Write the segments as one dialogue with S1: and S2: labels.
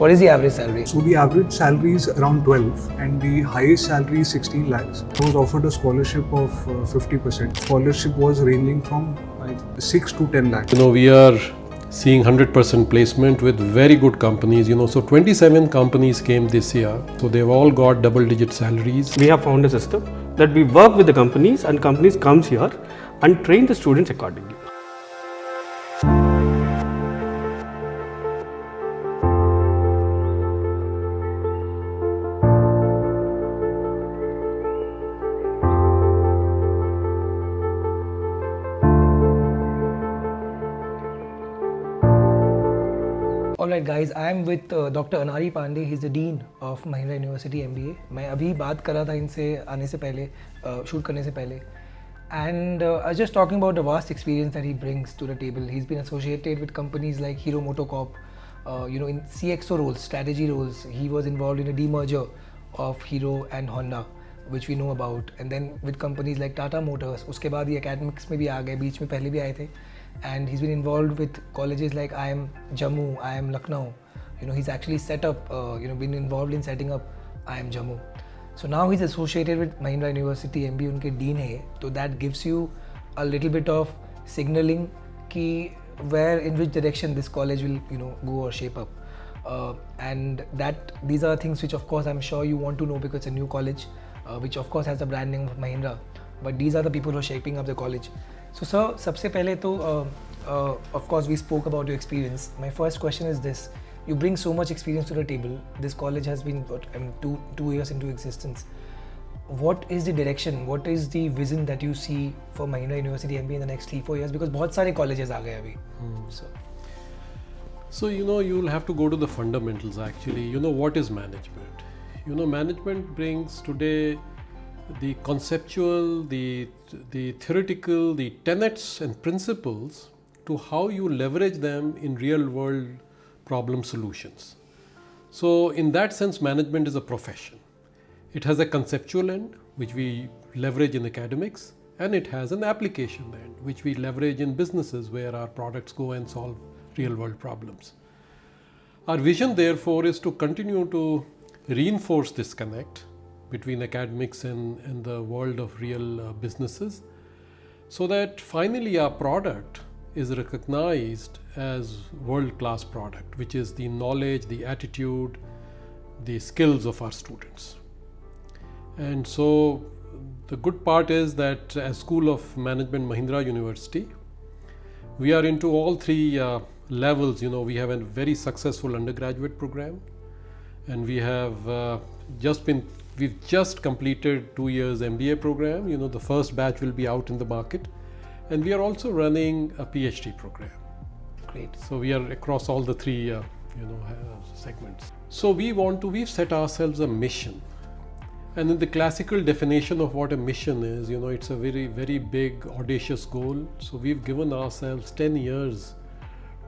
S1: What is the average salary?
S2: So the average salary is around 12 and the highest salary is 16 lakhs. I was offered a scholarship of 50%. Scholarship was ranging from 6 to 10 lakhs.
S3: We are seeing 100% placement with very good companies. So 27 companies came this year. So they've all got double-digit salaries.
S4: We have found a system that we work with the companies and companies comes here and train the students accordingly.
S1: Alright guys, I am with Dr. Anari Pandey. He's the Dean of Mahindra University MBA. मैं अभी बात कर रहा था इनसे आने से पहले, शूट करने से पहले. And I was just talking about the vast experience that he brings to the table. He's been associated with companies like Hero MotoCorp, in CXO roles, strategy roles. He was involved in a demerger of Hero and Honda, which we know about. And then with companies like Tata Motors. उसके बाद ये academics में भी आ गए, बीच में पहले भी आए थे. And he's been involved with colleges like IIM Jammu, IIM Lucknow. He's actually set up, been involved in setting up IIM Jammu. So now he's associated with Mahindra University MBA, उनके dean है. So that gives you a little bit of signaling कि where in which direction this college will, go or shape up. And that these are things which of course I'm sure you want to know because it's a new college, which of course has the brand name of Mahindra. But these are the people who are shaping up the college. So sir, सबसे पहले तो of course we spoke about your experience. My first question is this: you bring so much experience to the table. This college has been two years into existence. What is the direction? What is the vision that you see for Mahindra University MBA in the next 3-4 years? Because बहुत सारे colleges आ गए अभी.
S3: So you'll have to go to the fundamentals actually. What is management? Management brings today the conceptual, the theoretical, the tenets and principles to how you leverage them in real world problem solutions. So in that sense, management is a profession. It has a conceptual end, which we leverage in academics, and it has an application end, which we leverage in businesses where our products go and solve real world problems. Our vision therefore is to continue to reinforce this connect between academics and the world of real businesses, so that finally our product is recognized as world-class product, which is the knowledge, the attitude, the skills of our students. And so the good part is that as School of Management Mahindra University, we are into all three levels. We have a very successful undergraduate program, and we have we've just completed 2 years MBA program. The first batch will be out in the market, and we are also running a PhD program.
S1: Great.
S3: So we are across all the three, segments. So we've set ourselves a mission, and in the classical definition of what a mission is, it's a very, very big, audacious goal. So we've given ourselves 10 years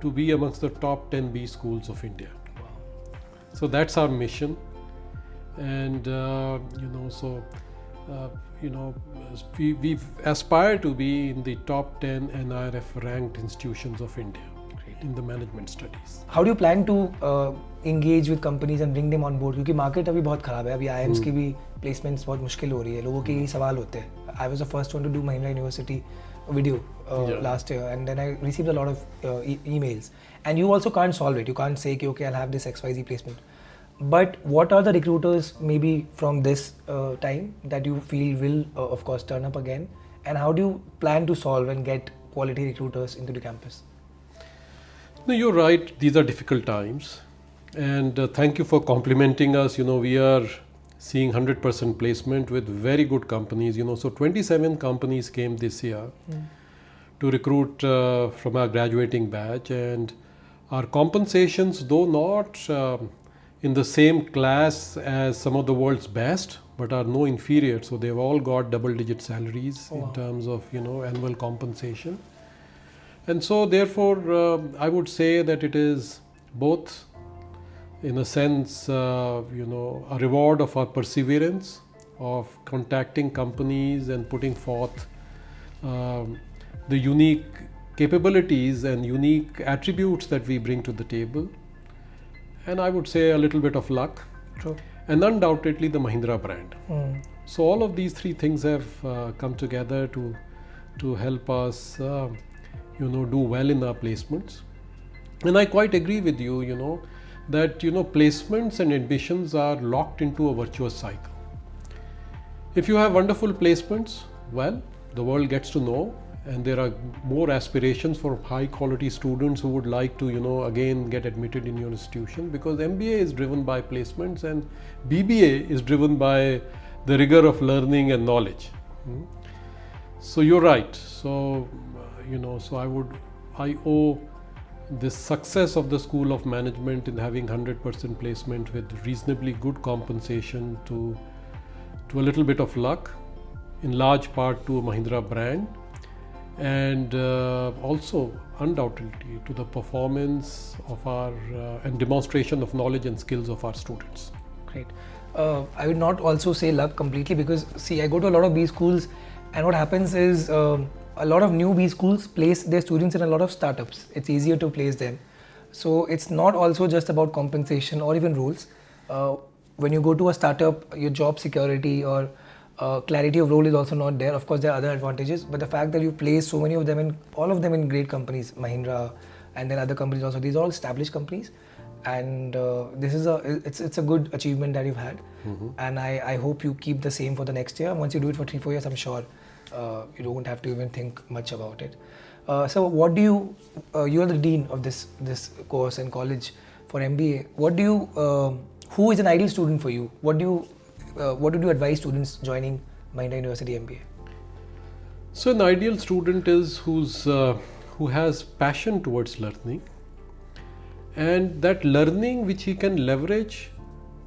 S3: to be amongst the top 10 B schools of India.
S1: Wow.
S3: So that's our mission. And we aspire to be in the top 10 NIRF ranked institutions of India.
S1: Great.
S3: In the management studies.
S1: How do you plan to engage with companies and bring them on board? क्योंकि market अभी बहुत खराब है. अभी IIMs की भी placements बहुत मुश्किल हो रही है. लोगों के यही सवाल होते हैं. I was the first one to do Mahindra University video last year, and then I received a lot of emails. And you also can't solve it. You can't say okay, I'll have this XYZ placement. But what are the recruiters maybe from this time that you feel will of course turn up again, and how do you plan to solve and get quality recruiters into the campus?
S3: No, you're right. These are difficult times, and thank you for complimenting us. We are seeing 100% placement with very good companies. So 27 companies came this year to recruit from our graduating batch, and our compensations, though not in the same class as some of the world's best, but are no inferior. So they've all got double-digit salaries in terms of annual compensation. And so therefore I would say that it is both in a sense a reward of our perseverance of contacting companies and putting forth the unique capabilities and unique attributes that we bring to the table, and I would say a little bit of luck,
S1: True.
S3: and undoubtedly the Mahindra brand.
S1: Mm.
S3: So all of these three things have come together to help us, do well in our placements. And I quite agree with you, that placements and admissions are locked into a virtuous cycle. If you have wonderful placements, well, the world gets to know, and there are more aspirations for high quality students who would like to again get admitted in your institution, because MBA is driven by placements and BBA is driven by the rigor of learning and knowledge. So you're right. So I owe this success of the School of Management in having 100% placement with reasonably good compensation to a little bit of luck, in large part to a Mahindra brand, and also undoubtedly to the performance of our and demonstration of knowledge and skills of our students.
S1: Great. I would not also say luck completely, because see, I go to a lot of B schools, and what happens is a lot of new B schools place their students in a lot of startups. It's easier to place them. So it's not also just about compensation or even rules. When you go to a startup, your job security or clarity of role is also not there. Of course, there are other advantages, but the fact that you place so many of them all of them in great companies, Mahindra, and then other companies also, these are all established companies, and this is it's a good achievement that you've had. And I hope you keep the same for the next year. Once you do it for 3-4 years, I'm sure you don't have to even think much about it. So what do you are the dean of this course in college for MBA. What do you who is an ideal student for you? What would you advise students joining Mahindra University MBA?
S3: So an ideal student is who has passion towards learning, and that learning which he can leverage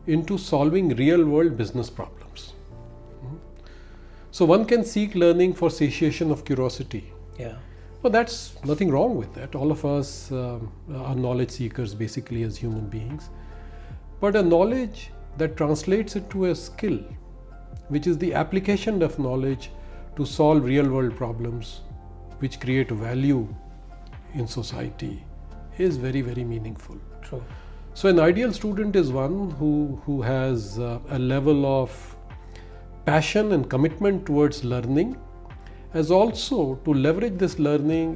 S3: into solving real world business problems. So one can seek learning for satiation of curiosity.
S1: Yeah.
S3: Well, that's nothing wrong with that. All of us are knowledge seekers basically as human beings. But a knowledge that translates it to a skill, which is the application of knowledge to solve real world problems which create value in society, is very, very meaningful.
S1: True.
S3: So an ideal student is one who has a level of passion and commitment towards learning, as also to leverage this learning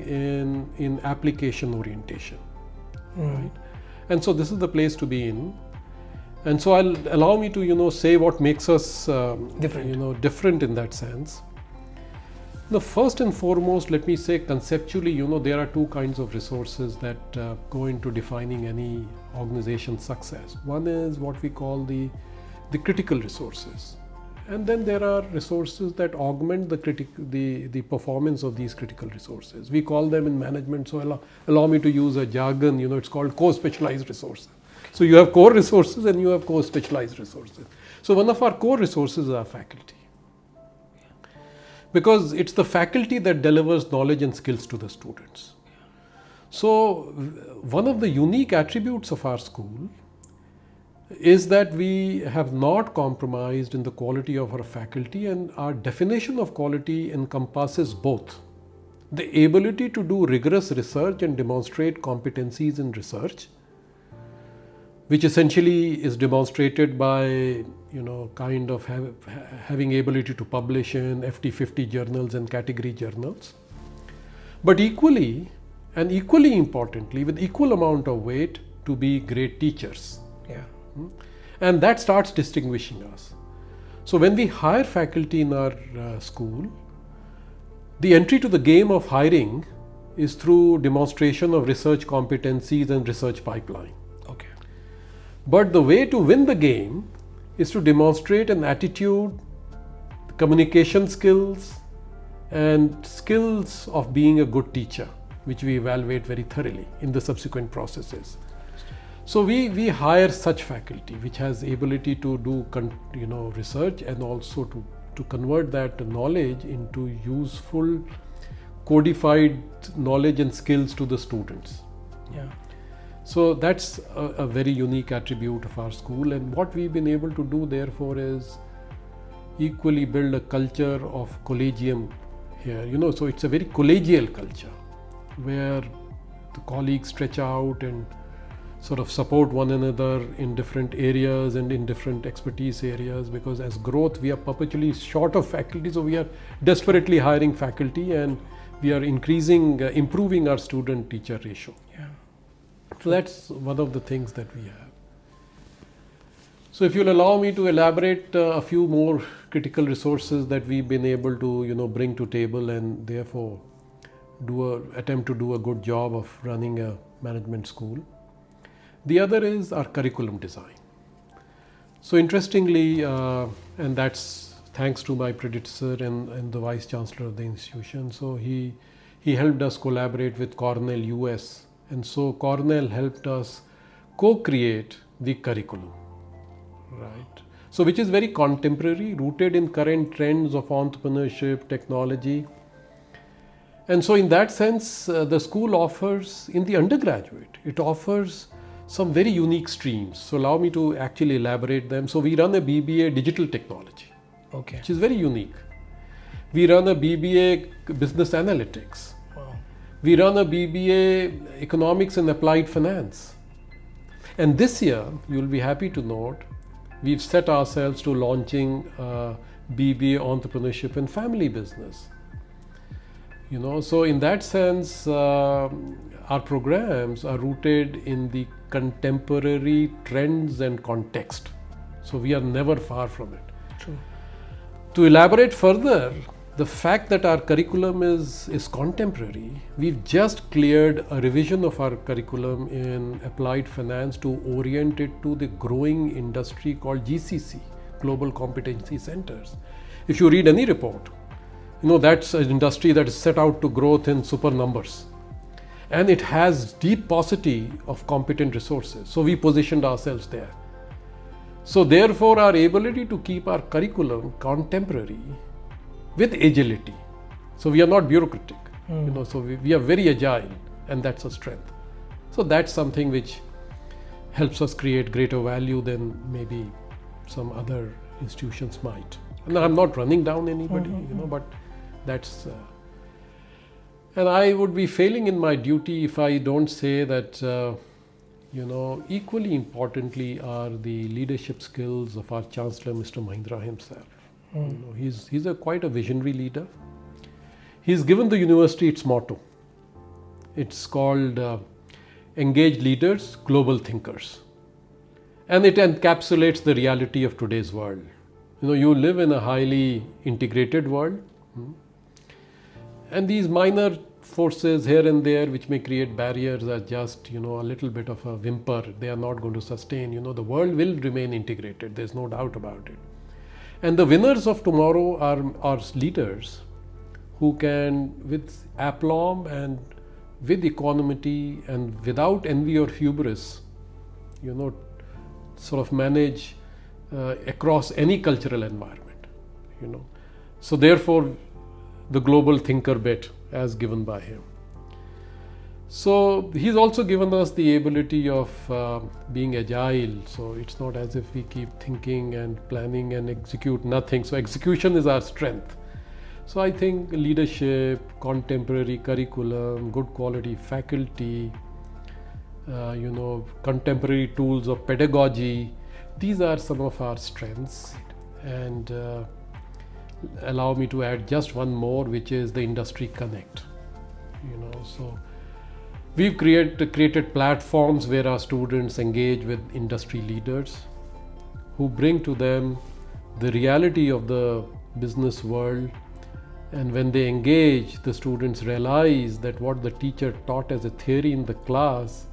S3: in application orientation. Right? And so this is the place to be in. And so allow me to say what makes us different in that sense. The first and foremost, let me say conceptually, there are two kinds of resources that go into defining any organization's success. One is what we call the critical resources, and then there are resources that augment the performance of these critical resources. We call them in management, so allow me to use a jargon, it's called co-specialized resources. So you have core resources and you have co-specialized resources. So one of our core resources is our faculty, because it's the faculty that delivers knowledge and skills to the students. So one of the unique attributes of our school is that we have not compromised in the quality of our faculty, and our definition of quality encompasses both the ability to do rigorous research and demonstrate competencies in research, which essentially is demonstrated by having ability to publish in FT 50 journals and category journals, but equally importantly, with equal amount of weight, to be great teachers.
S1: Yeah.
S3: And that starts distinguishing us. So when we hire faculty in our school, the entry to the game of hiring is through demonstration of research competencies and research pipeline.
S1: Okay.
S3: But the way to win the game is to demonstrate an attitude, communication skills, and skills of being a good teacher, which we evaluate very thoroughly in the subsequent processes. So we hire such faculty which has ability to do research, and also to convert that knowledge into useful codified knowledge and skills to the students.
S1: Yeah.
S3: So that's a very unique attribute of our school, and what we've been able to do therefore is equally build a culture of collegium here. So it's a very collegial culture where the colleagues stretch out and sort of support one another in different areas and in different expertise areas, because as growth we are perpetually short of faculty, so we are desperately hiring faculty and we are improving our student teacher ratio.
S1: Yeah.
S3: So that's one of the things that we have. So if you'll allow me to elaborate a few more critical resources that we've been able to bring to table and therefore attempt to do a good job of running a management school. The other is our curriculum design. So interestingly, and that's thanks to my predecessor and the Vice Chancellor of the institution. So he helped us collaborate with Cornell US, and so Cornell helped us co-create the curriculum, right? So which is very contemporary, rooted in current trends of entrepreneurship, technology. And so in that sense, the school offers, in the undergraduate, it offers some very unique streams. So allow me to actually elaborate them. So we run a BBA Digital Technology,
S1: Okay.
S3: which is very unique. We run a BBA Business Analytics.
S1: Wow.
S3: We run a BBA Economics and Applied Finance. And this year, you'll be happy to note, we've set ourselves to launching BBA Entrepreneurship and Family Business. So in that sense, our programs are rooted in the contemporary trends and context. So we are never far from it.
S1: True.
S3: To elaborate further, the fact that our curriculum is contemporary, we've just cleared a revision of our curriculum in applied finance to orient it to the growing industry called GCC, Global Competency Centers. If you read any report, that's an industry that is set out to growth in super numbers. And it has deep paucity of competent resources. So we positioned ourselves there. So therefore our ability to keep our curriculum contemporary with agility. So we are not bureaucratic, so we are very agile, and that's a strength. So that's something which helps us create greater value than maybe some other institutions might. And I'm not running down anybody, but that's, and I would be failing in my duty if I don't say that, equally importantly are the leadership skills of our Chancellor, Mr. Mahindra himself. He's quite a visionary leader. He's given the university its motto. It's called Engaged Leaders, Global Thinkers. And it encapsulates the reality of today's world. You live in a highly integrated world. And these minor forces here and there which may create barriers are just, a little bit of a whimper. They are not going to sustain. The world will remain integrated. There's no doubt about it. And the winners of tomorrow are leaders who can, with aplomb and with equanimity and without envy or hubris, sort of manage across any cultural environment. So therefore, the global thinker bit as given by him. So he's also given us the ability of being agile. So it's not as if we keep thinking and planning and execute nothing. So execution is our strength. So I think leadership, contemporary curriculum, good quality faculty, contemporary tools of pedagogy, these are some of our strengths. And allow me to add just one more, which is the industry connect. So we've created platforms where our students engage with industry leaders who bring to them the reality of the business world. And when they engage, the students realize that what the teacher taught as a theory in the class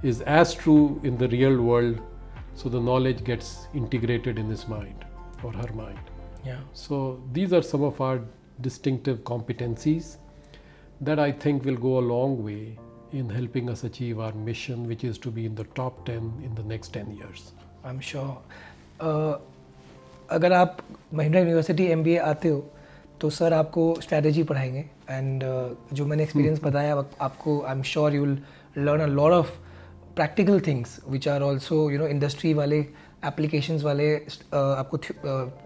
S3: is as true in the real world. So the knowledge gets integrated in his mind or her mind.
S1: Yeah.
S3: So these are some of our distinctive competencies that I think will go a long way in helping us achieve our mission, which is to be in the top 10 in the next 10 years.
S1: I'm sure. अगर आप Mahindra university MBA आते हो तो sir आपको strategy पढ़ाएंगे and जो मैंने experience बताया आपको I am sure you will learn a lot of practical things which are also industry वाले एप्लीकेशंस वाले आपको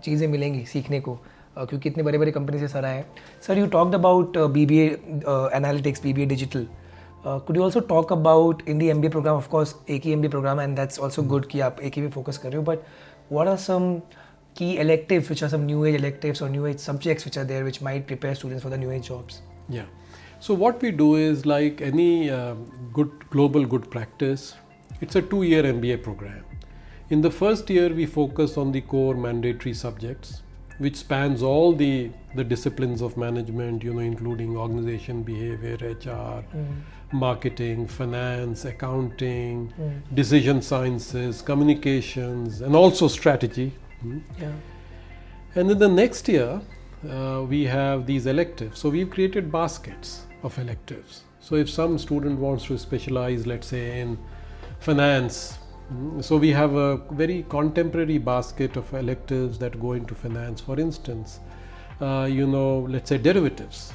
S1: चीज़ें मिलेंगी सीखने को क्योंकि इतने बड़े बड़े कंपनी से सर आए. Sir you talked about BBA analytics, BBA digital. Could you also talk about in the MBA program, of course, एक ही MBA program, and that's also good कि आप एक ही पे focus कर रहे हो, but what are some key electives, which are some new age electives or new age subjects which are there, which might prepare students for the new age jobs?
S3: Yeah. So what we do is like any global good practice, it's a 2-year MBA program. In the first year, we focus on the core mandatory subjects, which spans all the disciplines of management, including organization behavior, HR, marketing, finance, accounting, decision sciences, communications, and also strategy.
S1: Yeah.
S3: And in the next year, we have these electives. So we've created baskets of electives. So if some student wants to specialize, let's say in finance, so we have a very contemporary basket of electives that go into finance. For instance, let's say derivatives.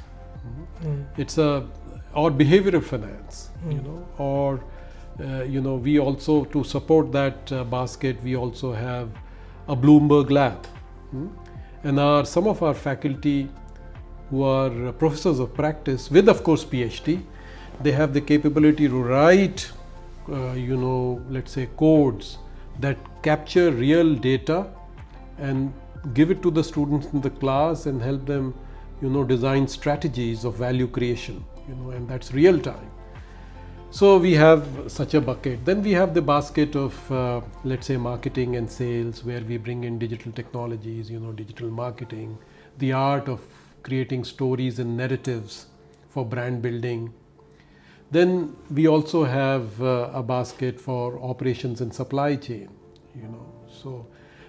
S3: It's or behavioral finance, or we also, to support that basket, we also have a Bloomberg lab. And some of our faculty who are professors of practice with, of course, PhD, they have the capability to write let's say codes that capture real data and give it to the students in the class and help them design strategies of value creation, and that's real time. So we have such a bucket. Then we have the basket of let's say marketing and sales, where we bring in digital technologies, digital marketing, the art of creating stories and narratives for brand building. Then we also have a basket for operations and supply chain, So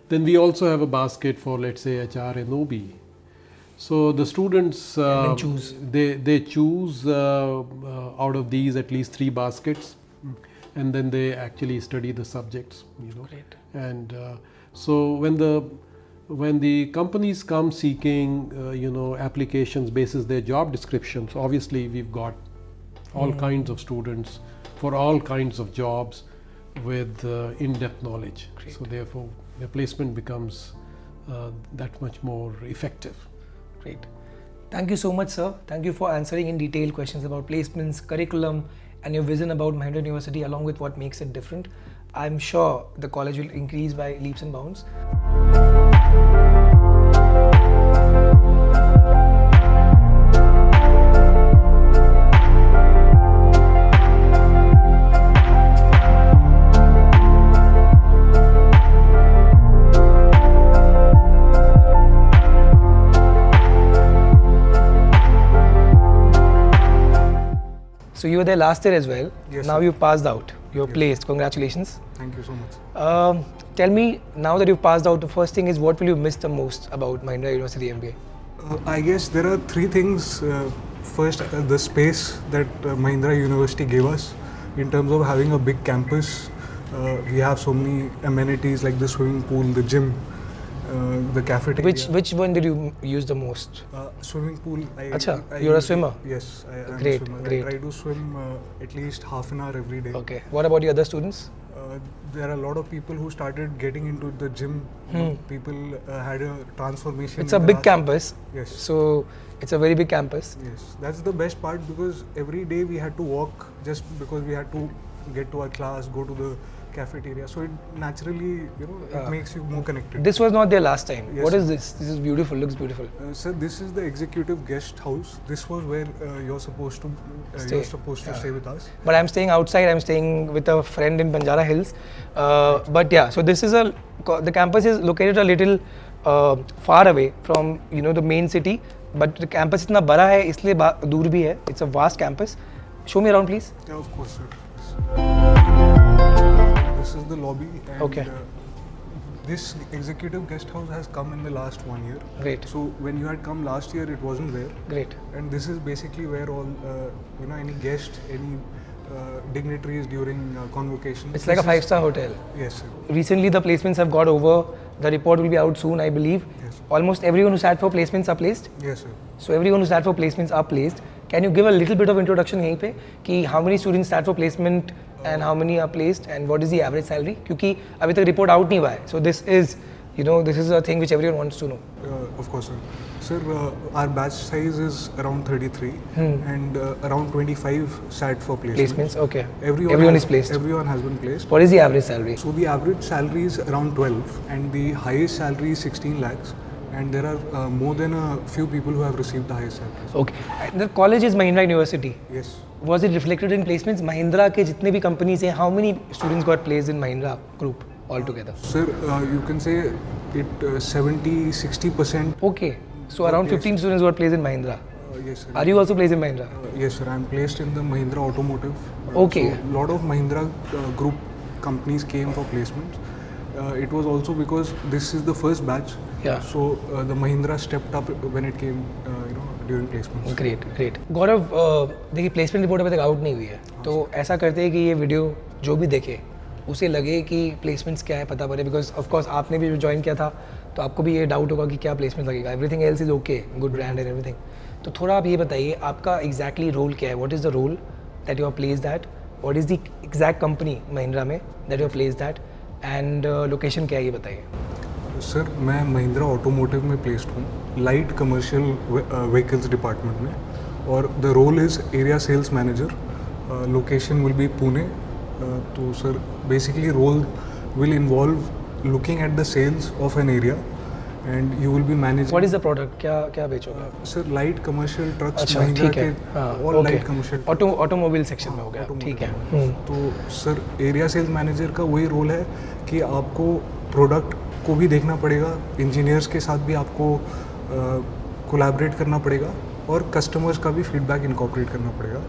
S3: then we also have a basket for, let's say, HR and OB. So the students
S1: choose.
S3: They choose out of these at least 3 baskets, and then they actually study the subjects.
S1: Great.
S3: And so when the companies come seeking applications basis their job descriptions, obviously we've got all kinds of students for all kinds of jobs with in-depth knowledge.
S1: Great.
S3: So therefore the placement becomes that much more effective.
S1: Great. Thank you so much, sir. Thank you for answering in detail questions about placements, curriculum, and your vision about Mahindra University, along with what makes it different. I'm sure the college will increase by leaps and bounds. So you were there last year as well.
S2: Yes,
S1: now
S2: sir.
S1: you passed out. You're placed. Congratulations.
S2: Thank you so much.
S1: Tell me, now that you've passed out, the first thing is, what will you miss the most about Mahindra University MBA?
S2: I guess there are 3 things. First, the space that Mahindra University gave us in terms of having a big campus. We have so many amenities like the swimming pool, the gym, the cafeteria.
S1: Which one did you use the most?
S2: Swimming pool.
S1: Acha, you're a swimmer?
S2: Yes, I am
S1: Great,
S2: a swimmer.
S1: great.
S2: I try to swim at least half an hour every day.
S1: Okay. What about the other students?
S2: There are a lot of people who started getting into the gym. People had a transformation.
S1: It's a big campus.
S2: Yes.
S1: So it's a very big campus.
S2: Yes, that's the best part, because every day we had to walk just because we had to get to our class, go to the cafeteria. So it naturally, it makes you more connected.
S1: This was not there last time.
S2: Yes,
S1: What is
S2: sir.
S1: this? This is beautiful. Looks beautiful.
S2: Sir, this is the executive guest house. This was where you're supposed to stay with us.
S1: But I'm staying outside. I'm staying with a friend in Banjara Hills. But yeah, so this is the campus is located a little far away from the main city. But the campus इतना बड़ा है, इसलिए दूर भी है. It's a vast campus. Show me around, please.
S2: Yeah, of course, sir. This is the lobby. And,
S1: Okay.
S2: This executive guest house has come in the last 1 year.
S1: Great.
S2: So when you had come last year, it wasn't there.
S1: Great.
S2: And this is basically where all, any guest, any dignitaries during convocation.
S1: It's like a 5-star hotel.
S2: Yes, sir.
S1: Recently, the placements have got over. The report will be out soon, I believe.
S2: Yes.
S1: Almost everyone who sat for placements are placed.
S2: Yes, sir.
S1: So everyone who sat for placements are placed. Can you give a little bit of introduction यहीं पे कि how many students sat for placement and how many are placed and what is the average salary? क्योंकि अभी तक report out नहीं हुआ है. So this is You know, this is a thing which everyone wants to know.
S2: Of course, sir. Sir, our batch size is around 33 and around 25 sat for placements.
S1: Okay.
S2: Everyone
S1: is placed.
S2: Everyone has been placed.
S1: What is the average salary?
S2: So the average salary is around 12 and the highest salary is 16 lakhs. And there are more than a few people who have received the highest salaries.
S1: Okay. And the college is Mahindra University.
S2: Yes.
S1: Was it reflected in placements? Mahindra के जितने भी companies हैं, how many students got placed in Mahindra group altogether?
S2: Sir, you can say it 70-60%.
S1: Okay. So around 15 students got placed in Mahindra.
S2: Yes, sir.
S1: Are you also placed in Mahindra?
S2: Yes, sir. I'm placed in the Mahindra Automotive.
S1: Okay.
S2: So lot of Mahindra group companies came for placements. It was also because this is the first batch.
S1: Yeah.
S2: So the Mahindra stepped up when it came, during placements.
S1: Great Gaurav, देखिए placement report अभी तक out नहीं हुई है, तो ऐसा करते हैं कि ये वीडियो जो भी देखे उसे लगे कि प्लेसमेंट्स क्या है पता पड़े, बिकॉज ऑफ कोर्स आपने भी ज्वाइन किया था तो आपको भी ये डाउट होगा कि क्या प्लेसमेंट लगेगा. Everything else is okay, good brand and everything. तो थोड़ा आप ये बताइए आपका एग्जैक्टली रोल क्या है, what is the role that you are place that, what is the exact company Mahindra में that you are place that, and location क्या है ये बताइए.
S2: सर, मैं महिंद्रा ऑटोमोटिव में प्लेस्ड हूँ, लाइट कमर्शियल व्हीकल्स डिपार्टमेंट में, और the role is area sales manager. Location will be Pune. तो sir basically role will involve looking at the sales of an area and you will be managing.
S1: What is the product, क्या क्या बेचोगे आप?
S2: Sir light commercial trucks,
S1: अच्छा,
S2: महिंद्रा
S1: ठीक है.
S2: के
S1: हाँ,
S2: all light commercial
S1: automobile section में हो गया, ठीक है.
S2: तो सर एरिया सेल्स मैनेजर का वही रोल है कि आपको प्रोडक्ट को भी देखना पड़ेगा, इंजीनियर्स के साथ भी आपको कोलैबोरेट करना पड़ेगा और कस्टमर्स का भी फीडबैक इनकॉर्पोरेट करना पड़ेगा.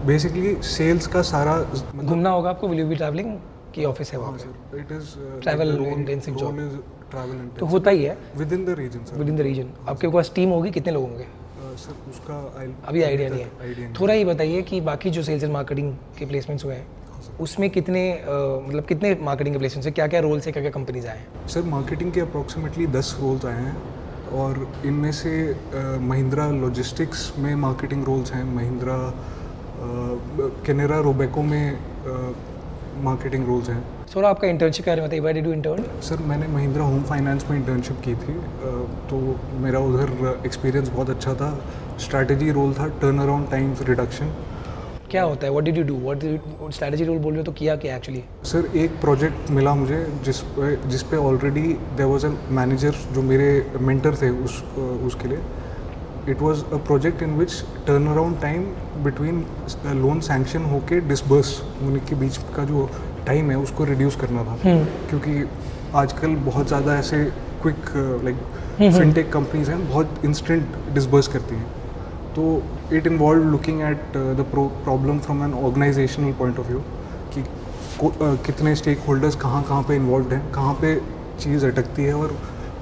S2: बेसिकली सेल्स का सारा
S1: घूमना होगा आपको, विल यू बी ट्रैवलिंग कि ऑफिस है वहाँ पे?
S2: Sir it is
S1: Travel intensive job.
S2: Travel
S1: तो
S2: इंटेंसिव
S1: होता ही है
S2: within the region sir.
S1: Within the region. आपके पास टीम होगी, कितने लोग होंगे?
S2: सर उसका
S1: अभी आइडिया नहीं है. थोड़ा ये बताइए कि बाकी जो सेल्स एंड मार्केटिंग के प्लेसमेंट्स हुए हैं उसमें कितने मतलब कितने मार्केटिंग के प्लेसमेंट्स हैं, क्या क्या रोल्स है, क्या क्या कंपनीज आए हैं?
S2: सर मार्केटिंग के अप्रॉक्सीमेटली 10 रोल्स आए हैं और इनमें से महिंद्रा लॉजिस्टिक्स में मार्केटिंग रोल्स हैं, महिंद्रा कैनेरा रोबेको में मार्केटिंग रोल्स हैं.
S1: थोड़ा आपका इंटर्नशिप के बारे में बताइए, where did you intern?
S2: Sir मैंने महिंद्रा होम फाइनेंस में इंटर्नशिप की थी. तो मेरा उधर एक्सपीरियंस बहुत अच्छा था. स्ट्रैटेजी रोल था, टर्न अराउंड टाइम्स रिडक्शन.
S1: क्या होता है, what did you do, what strategy role बोल रहे हो तो किया क्या एक्चुअली?
S2: सर एक प्रोजेक्ट मिला मुझे जिस पे already there was a manager जो मेरे मेंटर थे उसके लिए. It was a project in which turn around time between loan sanction होके डिसबर्स होने के बीच का जो टाइम है उसको रिड्यूस करना था. क्योंकि आजकल बहुत ज़्यादा ऐसे क्विक लाइक फिनटेक कंपनीज हैं, बहुत इंस्टेंट डिसबर्स करती हैं. तो it involve looking at the problem from an organisational point of view कि कितने स्टेक होल्डर्स कहाँ पे इन्वॉल्व हैं, कहाँ पे चीज़ अटकती है और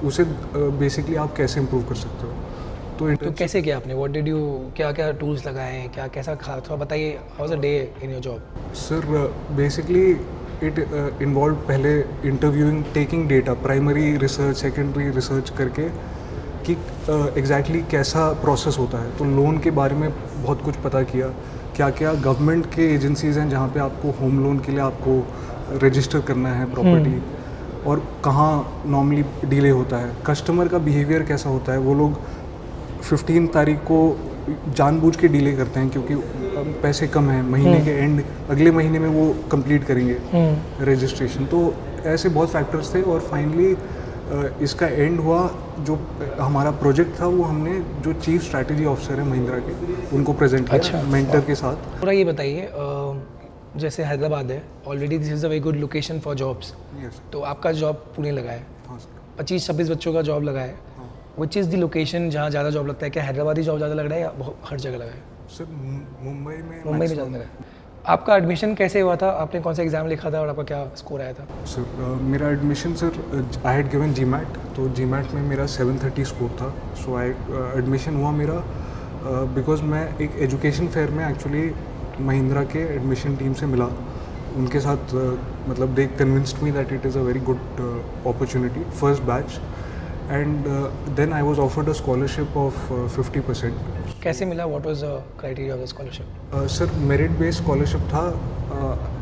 S2: उसे बेसिकली आप कैसे इम्प्रूव कर सकते हो. तो
S1: कैसे किया आपने, व्हाट डिड यू, क्या क्या टूल्स लगाए हैं, क्या कैसा खा, थोड़ा बताइए. How was a day in your job?
S2: Sir basically it involve पहले interviewing, taking data, primary research, secondary research करके कि एग्जैक्टली कैसा प्रोसेस होता है. तो लोन के बारे में बहुत कुछ पता किया, क्या क्या गवर्नमेंट के एजेंसीज़ हैं जहाँ पे आपको होम लोन के लिए आपको रजिस्टर करना है प्रॉपर्टी, और कहाँ नॉर्मली डिले होता है, कस्टमर का बिहेवियर कैसा होता है. वो लोग 15 तारीख को जानबूझ के डिले करते हैं क्योंकि पैसे कम हैं, महीने के एंड अगले महीने में वो कंप्लीट करेंगे रजिस्ट्रेशन. तो ऐसे बहुत फैक्टर्स थे और फाइनली इसका एंड हुआ. जो हमारा प्रोजेक्ट था वो हमने जो चीफ स्ट्रैटेजी ऑफिसर है महिंद्रा के उनको प्रेजेंट किया मेंटर के साथ.
S1: थोड़ा ये बताइए, जैसे हैदराबाद है already, this is a very good location for jobs. तो आपका जॉब पुणे लगा है,
S2: हाँ सर.
S1: 25-26 बच्चों का जॉब लगा है. विच इज़ द लोकेशन जहाँ ज़्यादा जॉब लगता है? क्या हैदराबादी जॉब ज़्यादा लग रहा है या हर जगह लगा है?
S2: सर मुंबई में
S1: ज़्यादा लगा है. आपका एडमिशन कैसे हुआ था, आपने कौन सा एग्ज़ाम लिखा था और आपका क्या स्कोर आया था?
S2: सर मेरा admission sir I had given GMAT. तो जीमैट में मेरा 730 स्कोर था. सो एडमिशन हुआ मेरा बिकॉज मैं एक एजुकेशन फेयर में एक्चुअली महिंद्रा के एडमिशन टीम से मिला. उनके साथ मतलब they convinced me that it is a very good opportunity, first batch, and then I was offered a scholarship of 50%.
S1: कैसे मिला, what was the criteria of the scholarship?
S2: Sir merit based scholarship था.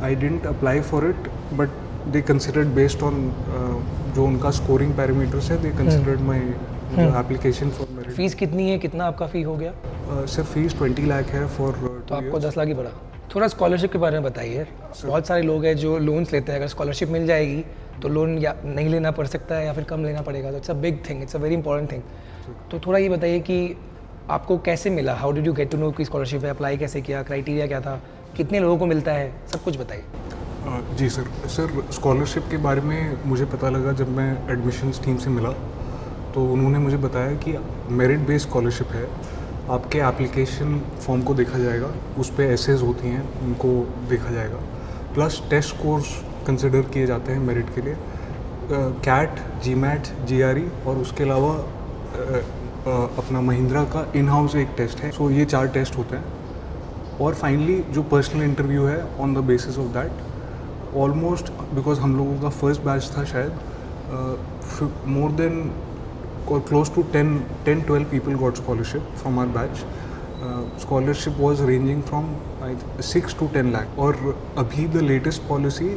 S2: I didn't apply for it but they considered based on जो उनका scoring parameters है, they considered my application for merit.
S1: Fees कितनी है, कितना आपका फ़ी हो गया?
S2: सर फीस 20 लाख है फॉर
S1: तो आपको 10 लाख ही पड़ा। थोड़ा स्कॉलरशिप के बारे में बताइए। बहुत सारे लोग हैं जो लोन्स लेते हैं, अगर स्कॉलरशिप मिल जाएगी तो लोन या नहीं लेना पड़ सकता है या फिर कम लेना पड़ेगा। तो it's a big thing, it's a very important thing. तो थोड़ा ये बताइए कि आपको कैसे मिला, how did you get to know कि स्कॉलरशिप है, अप्लाई कैसे किया, क्राइटेरिया क्या था, कितने लोगों को मिलता है, सब कुछ बताइए।
S2: जी सर स्कॉलरशिप के बारे में मुझे पता लगा जब मैं एडमिशन्स टीम से मिला, तो उन्होंने मुझे बताया कि मेरिट बेस्ड स्कॉलरशिप है। आपके एप्लीकेशन फॉर्म को देखा जाएगा, उस पर एसेज होती हैं, उनको देखा जाएगा, प्लस टेस्ट स्कोर्स कंसिडर किए जाते हैं मेरिट के लिए, कैट, जीमैट, जीआरई, और उसके अलावा अपना महिंद्रा का इन हाउस एक टेस्ट है। सो ये 4 टेस्ट होते हैं। और फाइनली जो पर्सनल इंटरव्यू है, on the basis of that almost, because हम लोगों का फर्स्ट बैच था शायद, more than or close to 10-12 people got scholarship from our batch. Scholarship was ranging from 6 to 10 lakh. और अभी the latest policy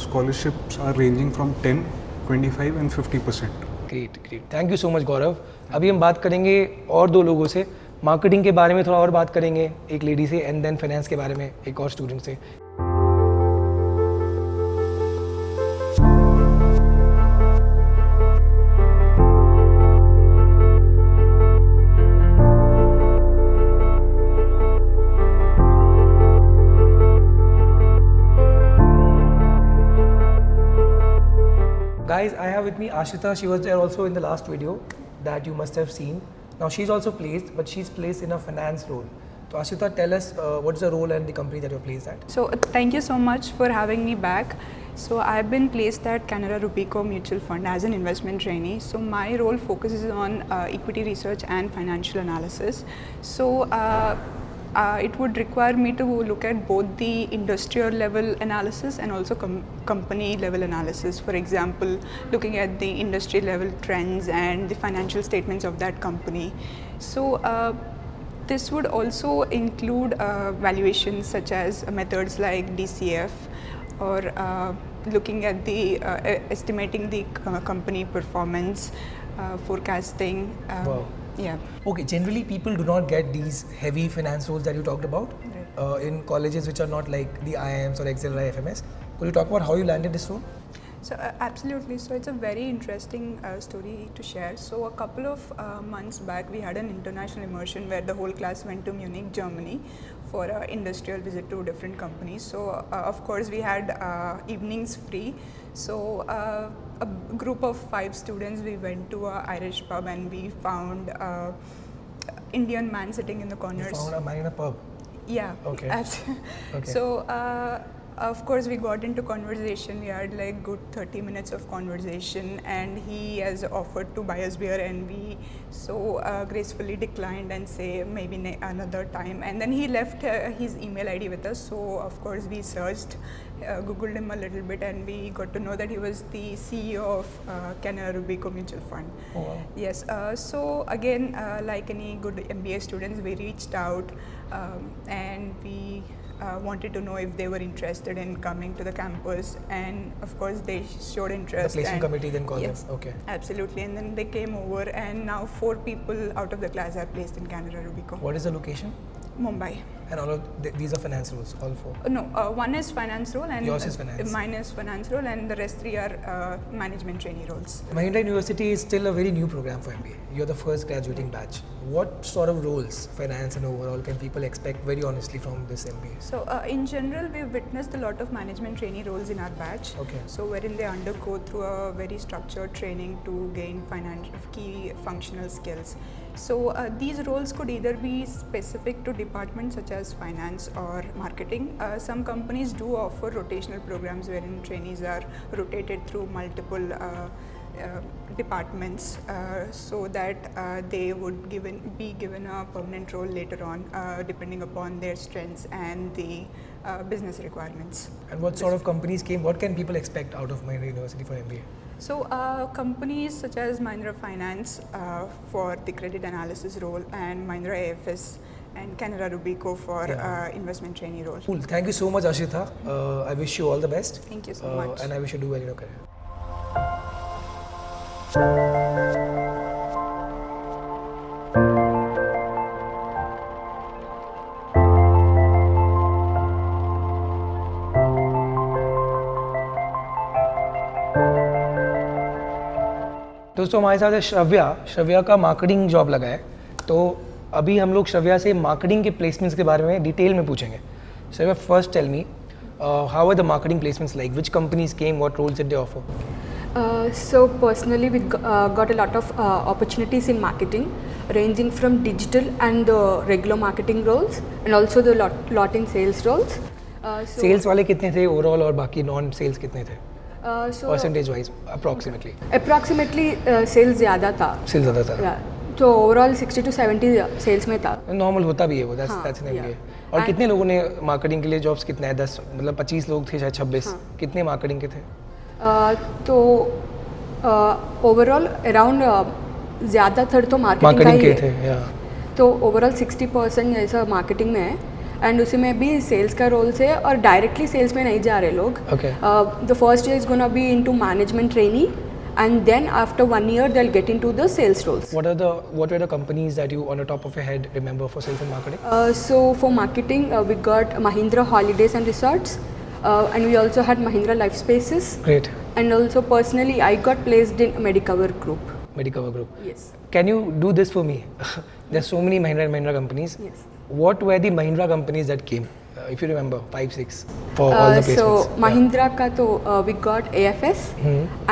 S2: scholarships are ranging from 10, 25 and 50%.
S1: Great great, thank you so much Gaurav. अभी हम बात करेंगे और 2 लोगों से, marketing के बारे में थोड़ा और बात करेंगे, एक लेडी से, एंड देन फाइनेंस के बारे में एक और स्टूडेंट से। Guys, I have with me Ashita. She was there also in the last video that you must have seen. Now she's also placed, but she's placed in a finance role. So Ashita, tell us what's the role and the company that you're placed at.
S5: So thank you so much for having me back. So I've been placed at Canara Rubico Mutual Fund as an investment trainee. So my role focuses on equity research and financial analysis. So it would require me to look at both the industrial level analysis and also company level analysis. For example, looking at the industry level trends and the financial statements of that company. So this would also include valuations such as methods like DCF, or looking at the estimating the company performance, forecasting.
S1: Wow.
S5: Yeah.
S1: Okay, generally people do not get these heavy finance roles that you talked about in colleges which are not like the IIMs or Excel or IFMS. Could you talk about how you landed this role?
S5: So absolutely. So it's a very interesting story to share. So a couple of months back, we had an international immersion where the whole class went to Munich, Germany, for an industrial visit to different companies. So of course we had evenings free. So a group of 5 students, we went to an Irish pub and we found an Indian man sitting in the corners.
S1: You found a man in a pub?
S5: Yeah.
S1: Okay.
S5: Okay. So of course we got into conversation. We had like good 30 minutes of conversation, and he has offered to buy us beer, and we so gracefully declined and say maybe another time. And then he left his email ID with us. So of course we searched, googled him a little bit, and we got to know that he was the CEO of Canara Rubico Mutual Fund.
S1: Oh, wow.
S5: Yes. So again, like any good MBA students, we reached out and we wanted to know if they were interested in coming to the campus, and of course they showed interest.
S1: The placement committee then called
S5: yes,
S1: them. Okay.
S5: Absolutely, and then they came over, and now 4 people out of the class are placed in Canara Rubico.
S1: What is the location?
S5: Mumbai.
S1: And all of these are finance roles, all 4?
S5: No, one is finance role, and
S1: yours is finance.
S5: Mine is finance role, and the rest 3 are management trainee roles.
S1: Mahindra University is still a very new program for MBA. You're the first graduating batch. What sort of roles, finance and overall, can people expect very honestly from this MBA?
S5: So in general, we've witnessed a lot of management trainee roles in our batch.
S1: Okay.
S5: So wherein they undergo through a very structured training to gain key functional skills. So these roles could either be specific to departments such as finance or marketing. Some companies do offer rotational programs wherein trainees are rotated through multiple departments, so that they would be given a permanent role later on, depending upon their strengths and the business requirements.
S1: And what sort of companies came? What can people expect out of Mahindra University for MBA?
S5: So companies such as Mahindra Finance for the credit analysis role, and Mahindra AFS and Canara Rubico for investment trainee role.
S1: Cool. Thank you so much, Ashita. I wish you all the best.
S5: Thank you so much.
S1: And I wish you do well in your career. दोस्तों हमारे साथ है श्रव्या का marketing job लगा है, तो अभी हम लोग श्रव्या से मार्केटिंग के प्लेसमेंट्स के बारे में डिटेल में पूछेंगे. Shravya, first tell me, how are the marketing placements like? Which companies came, what roles did they offer?
S6: So personally, we got a lot of opportunities in marketing, ranging from digital and regular marketing roles, and also the lot in sales roles.
S1: Sales वाले कितने थे overall और बाकी non sales कितने थे
S6: So
S1: percentage wise approximately?
S6: approximately sales ज़्यादा था.
S1: Sales ज़्यादा था.
S6: Yeah. तो ओवरऑल 60 to 70 सेल्स में था.
S1: नॉर्मल होता भी है वो, दैट्स
S6: हाँ,
S1: दैट्स एन एमबीए.
S6: yeah.
S1: और
S6: And-
S1: कितने लोगों ने मार्केटिंग के लिए जॉब्स, कितने हैं? 10 मतलब 25 लोग थे शायद, 26.
S6: हाँ.
S1: कितने मार्केटिंग के थे?
S6: तो ओवरऑल अराउंड ज़्यादातर तो मार्केटिंग का
S1: मार्केटिंग
S6: ही
S1: के
S6: है.
S1: थे या
S6: तो ओवरऑल 60% जैसा मार्केटिंग में है, एंड उसी में भी सेल्स का रोल है, और डायरेक्टली सेल्स में नहीं जा रहे लोग.
S1: Okay.
S6: The first year is gonna be into management trainee, and then after 1 year they'll get into the sales roles.
S1: what were the companies that you on the top of your head remember for sales and marketing?
S6: So for marketing, we got Mahindra Holidays and Resorts, and we also had Mahindra Life Spaces,
S1: Great.
S6: and also personally I got placed in Medicover Group.
S1: Medicover Group.
S6: Yes.
S1: Can you do this for me? There's so many Mahindra and Mahindra companies.
S6: Yes.
S1: What were the Mahindra companies that came? If you remember, 5, 6 for all the placements.
S6: So Mahindra ka to we got AFS,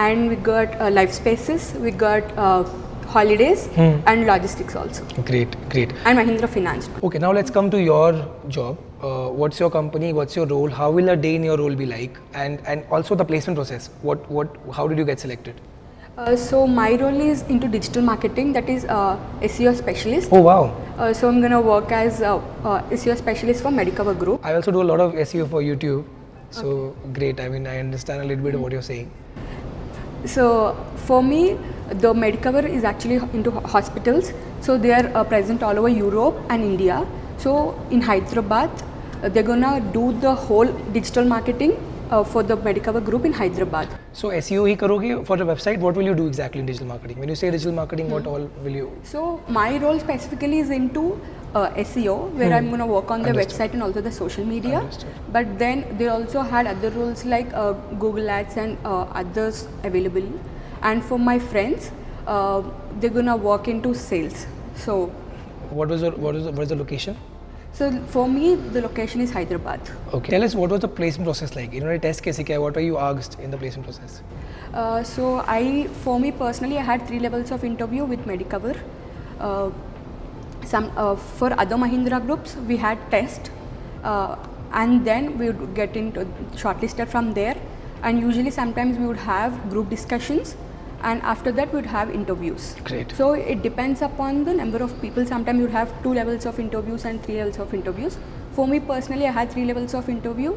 S6: and we got Life Spaces, we got Holidays, and Logistics also,
S1: Great, great.
S6: and Mahindra Finance.
S1: Okay, now let's come to your job. What's your company? What's your role? How will a day in your role be like? And also the placement process. How did you get selected?
S6: So my role is into digital marketing, that is SEO specialist.
S1: Oh wow!
S6: So I'm gonna work as SEO specialist for Medicover Group.
S1: I also do a lot of SEO for YouTube. So great. I mean, I understand a little bit of what you're saying.
S6: So for me, the Medicover is actually into hospitals. So they are present all over Europe and India. So in Hyderabad, they're gonna do the whole digital marketing for the Medicover Group in Hyderabad.
S1: So SEO ही करोगे for the website. What will you do exactly in digital marketing? When you say digital marketing, what all will you?
S6: So my role specifically is into SEO, where I'm gonna work on the
S1: Understood.
S6: website and also the social media.
S1: Understood.
S6: But then they also had other roles like Google Ads and others available. And for my friends, they're gonna work into sales. So
S1: What was the location?
S6: so for me, the location is Hyderabad.
S1: Okay. Tell us, what was the placement process like? इन्होंने test कैसे किया? What were you asked in the placement process?
S6: So for me personally, I had 3 levels of interview with Medicover. For other Mahindra groups, we had test, and then we would get into shortlisted from there. And usually, sometimes we would have group discussions, and after that, we would have interviews.
S1: Great.
S6: So it depends upon the number of people. Sometimes you would have 2 levels of interviews and 3 levels of interviews. For me personally, I had 3 levels of interview.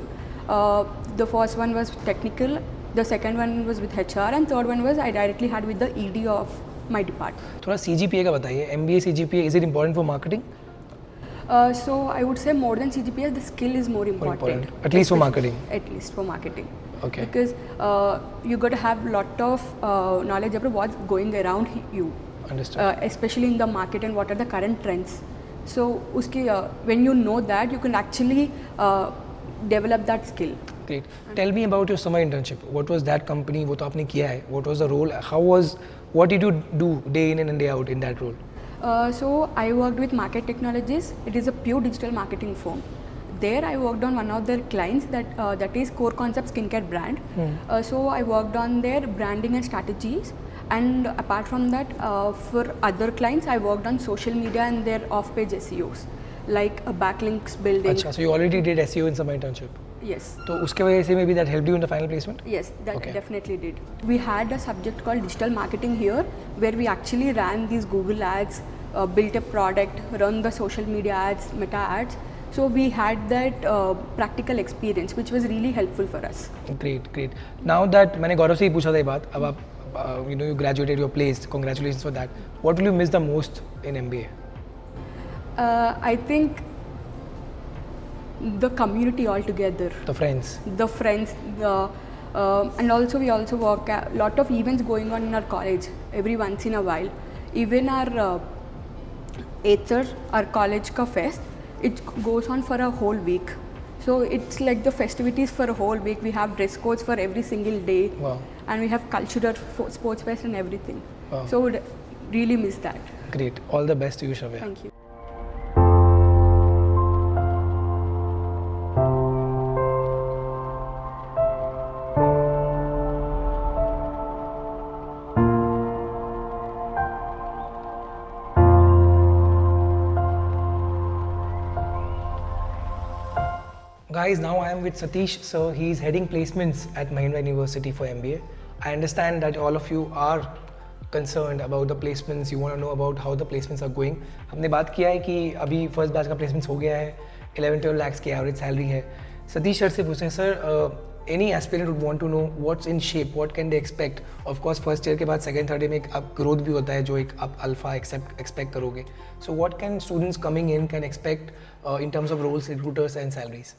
S6: The first one was technical, the second one was with HR, and third one was I directly had with the ED of my department.
S1: थोड़ा CGPA का बताइए. MBA CGPA, is it important for marketing?
S6: So I would say more than CGPA, the skill is more important.
S1: At least for marketing.
S6: At least for marketing.
S1: Okay.
S6: Because you got to have lot of knowledge about what's going around you,
S1: Understood.
S6: especially in the market and what are the current trends. So uski, when you know that, you can actually develop that skill.
S1: Great. Tell me about your summer internship. What was that company? वो तो आपने किया है. What was the role? What did you do day in and day out in that role?
S6: So I worked with Market Technologies. It is a pure digital marketing firm. There I worked on one of their clients that is Core Concept skincare brand. So I worked on their branding and strategies. And apart from that, for other clients, I worked on social media and their off-page SEOs, like backlinks building.
S1: अच्छा, so you already did SEO in summer internship.
S6: Yes.
S1: तो उसके वजह से maybe that helped you in the final placement?
S6: Yes, that
S1: Okay.
S6: definitely did. We had a subject called digital marketing here, where we actually ran these Google ads, built a product, run the social media ads, meta ads. So we had that practical experience, which was really helpful for us.
S1: Great, great. Now that मैंने गौरव से ही पूछा था ये बात, अब आप you graduated, you're placed. Congratulations for that. What will you miss the most in MBA?
S6: I think the community altogether.
S1: The friends.
S6: The friends, And also we also work a lot of events going on in our college every once in a while. Even our Aether, our college ka fest, it goes on for a whole week. So it's like the festivities for a whole week. We have dress codes for every single day.
S1: Wow.
S6: And we have cultural sports fest and everything.
S1: Wow.
S6: So would really miss that.
S1: Great. All the best to you, Shravya.
S6: Thank you.
S1: Guys, now I am with Satish, sir. He is heading placements at Mahindra University for MBA. I understand that all of you are concerned about the placements. You want to know about how the placements are going. हमने बात किया है कि अभी first batch का placements हो गया है, 11-12 lakhs की average salary है. सतीश सर से पूछें sir, any aspirant would want to know what's in shape, what can they expect. Of course, first year के बाद second, third year में एक आप growth भी होता है जो एक आप alpha expect करोगे. So what can students coming in can expect in terms of roles, recruiters and salaries?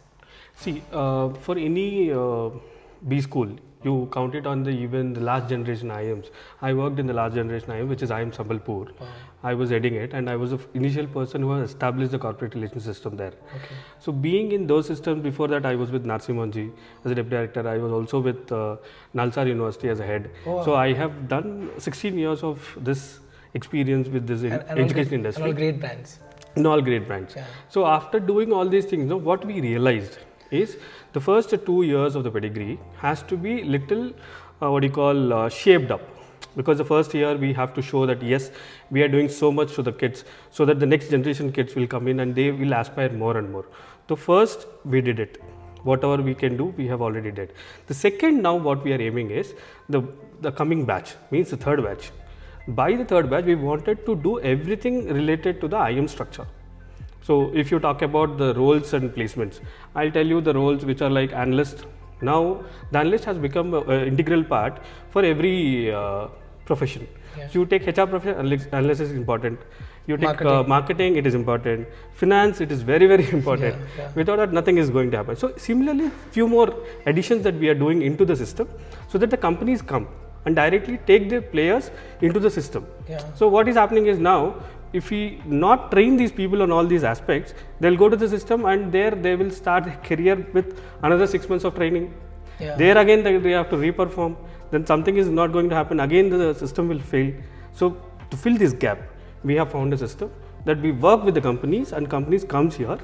S4: See, for any B school, you count it on even the last generation IIMs. I worked in the last generation IIM, which is IIM Sambalpur. I was heading it, and I was the initial person who established the corporate relations system there.
S1: Okay.
S4: So being in those systems, before that I was with Narsimhanji as a deputy director. I was also with Nalsar University as a head.
S1: Oh,
S4: so I have done 16 years of this experience with this education industry.
S1: And all great brands.
S4: In all great brands.
S1: Yeah.
S4: So after doing all these things, what we realized is the first 2 years of the pedigree has to be little shaped up, because the first year we have to show that yes, we are doing so much to the kids, so that the next generation kids will come in and they will aspire more and more. So first we did it, whatever we can do we have already did. The second, now what we are aiming is the coming batch, means the third batch. By the third batch we wanted to do everything related to the IM structure. So if you talk about the roles and placements, I'll tell you the roles which are like analyst. Now the analyst has become an integral part for every profession.
S1: Yeah.
S4: So you take HR profession, analyst is important. You take
S1: Marketing.
S4: it is important. Finance, it is very, very important.
S1: Yeah.
S4: Without that, nothing is going to happen. So similarly, few more additions that we are doing into the system, so that the companies come and directly take their players into the system.
S1: Yeah.
S4: So what is happening is now, if we not train these people on all these aspects, they'll go to the system and there they will start a career with another 6 months of training.
S1: Yeah.
S4: There again they have to re-perform. Then something is not going to happen. Again the system will fail. So to fill this gap, we have found a system that we work with the companies, and companies comes here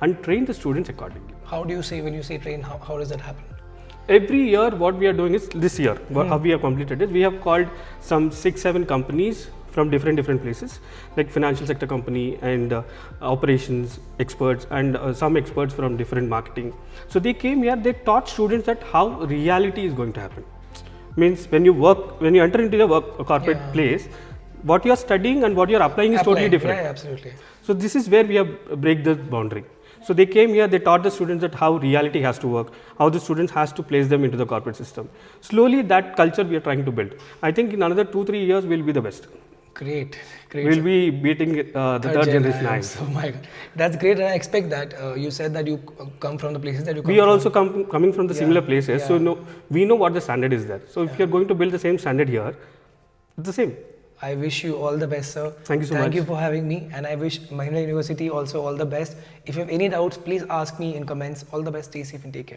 S4: and train the students accordingly.
S1: How do you say, when you say train, how does that happen?
S4: Every year what we are doing is, this year how we have completed it, we have called some 6-7 companies from different places, like financial sector company and operations experts and some experts from different marketing. So they came here, they taught students that how reality is going to happen. Means when you enter into the corporate place, what you are studying and what you are applying is totally different.
S1: Yeah, absolutely.
S4: So this is where we have break the boundary. So they came here, they taught the students that how reality has to work, how the students has to place them into the corporate system. Slowly that culture we are trying to build. I think in another 2-3 years we'll be the best.
S1: Great.
S4: We'll be beating the third generation IIMs.
S1: Oh my God, that's great, and I expect that. You said that you come from the places that you come
S4: We are
S1: from.
S4: also coming from the similar places,
S1: Yeah.
S4: so we know what the standard is there. So if you are going to build the same standard here, it's the same.
S1: I wish you all the best, sir.
S4: Thank you so much.
S1: Thank you for having me, and I wish Mahindra University also all the best. If you have any doubts, please ask me in comments. All the best, stay safe and take care.